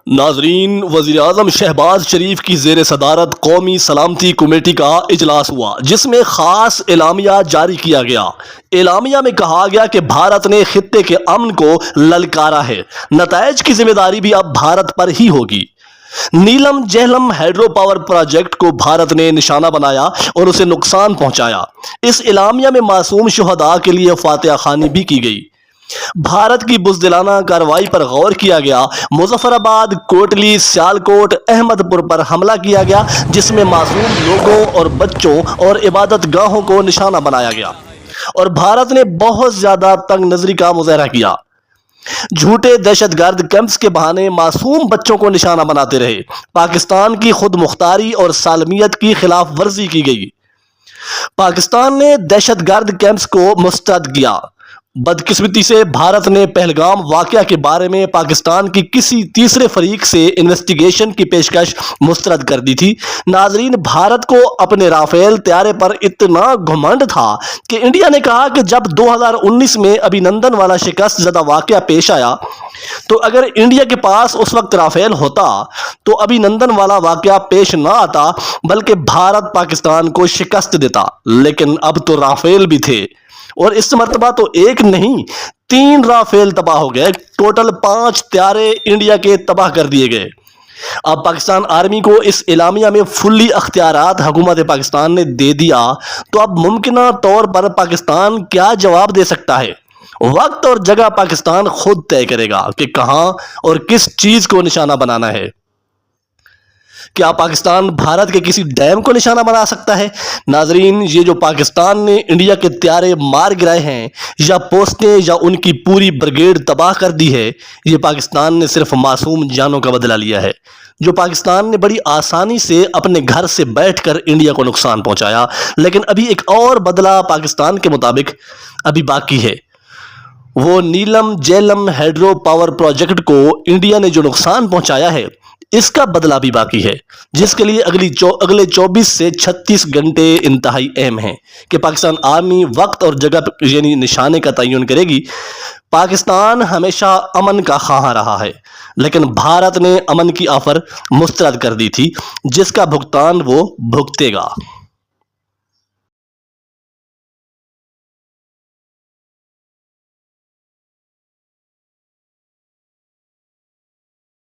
ناظرین، وزیراعظم شہباز شریف کی زیر صدارت قومی سلامتی کمیٹی کا اجلاس ہوا، جس میں خاص اعلامیہ جاری کیا گیا۔ اعلامیہ میں کہا گیا کہ بھارت نے خطے کے امن کو للکارا ہے، نتائج کی ذمہ داری بھی اب بھارت پر ہی ہوگی۔ نیلم جہلم ہائیڈرو پاور پروجیکٹ کو بھارت نے نشانہ بنایا اور اسے نقصان پہنچایا۔ اس اعلامیہ میں معصوم شہداء کے لیے فاتحہ خوانی بھی کی گئی۔ بھارت کی بزدلانہ کارروائی پر غور کیا گیا۔ مظفر آباد، کوٹلی، سیالکوٹ، احمد پور پر حملہ کیا گیا، جس میں معصوم لوگوں اور بچوں اور عبادت گاہوں کو نشانہ بنایا گیا، اور بھارت نے بہت زیادہ تنگ نظری کا مظاہرہ کیا۔ جھوٹے دہشت گرد کیمپس کے بہانے معصوم بچوں کو نشانہ بناتے رہے۔ پاکستان کی خود مختاری اور سالمیت کی خلاف ورزی کی گئی۔ پاکستان نے دہشت گرد کیمپس کو مسترد کیا۔ بدقسمتی سے بھارت نے پہلگام واقعہ کے بارے میں پاکستان کی کسی تیسرے فریق سے انویسٹیگیشن کی پیشکش مسترد کر دی تھی۔ ناظرین، بھارت کو اپنے رافیل طیارے پر اتنا گھمنڈ تھا کہ انڈیا نے کہا کہ جب 2019 میں ابھینندن والا شکست زدہ واقعہ پیش آیا تو اگر انڈیا کے پاس اس وقت رافیل ہوتا تو ابھینندن والا واقعہ پیش نہ آتا، بلکہ بھارت پاکستان کو شکست دیتا۔ لیکن اب تو رافیل بھی تھے، اور اس مرتبہ تو ایک نہیں 3 رافیل تباہ ہو گئے۔ ٹوٹل 5 طیارے انڈیا کے تباہ کر دیے گئے۔ اب پاکستان آرمی کو اس اعلامیہ میں فلی اختیارات حکومت پاکستان نے دے دیا، تو اب ممکنہ طور پر پاکستان کیا جواب دے سکتا ہے؟ وقت اور جگہ پاکستان خود طے کرے گا کہ کہاں اور کس چیز کو نشانہ بنانا ہے۔ کیا پاکستان بھارت کے کسی ڈیم کو نشانہ بنا سکتا ہے؟ ناظرین، یہ جو پاکستان نے انڈیا کے طیارے مار گرائے ہیں یا پوسٹیں یا ان کی پوری بریگیڈ تباہ کر دی ہے، یہ پاکستان نے صرف معصوم جانوں کا بدلہ لیا ہے، جو پاکستان نے بڑی آسانی سے اپنے گھر سے بیٹھ کر انڈیا کو نقصان پہنچایا۔ لیکن ابھی ایک اور بدلہ پاکستان کے مطابق ابھی باقی ہے۔ وہ نیلم جہلم ہائیڈرو پاور پروجیکٹ کو انڈیا نے جو نقصان پہنچایا ہے، اس کا بدلہ بھی باقی ہے، جس کے لیے اگلے 24 سے 36 گھنٹے انتہائی اہم ہیں کہ پاکستان آرمی وقت اور جگہ یعنی نشانے کا تعین کرے گی۔ پاکستان ہمیشہ امن کا خواہاں رہا ہے، لیکن بھارت نے امن کی آفر مسترد کر دی تھی، جس کا بھگتان وہ بھگتے گا۔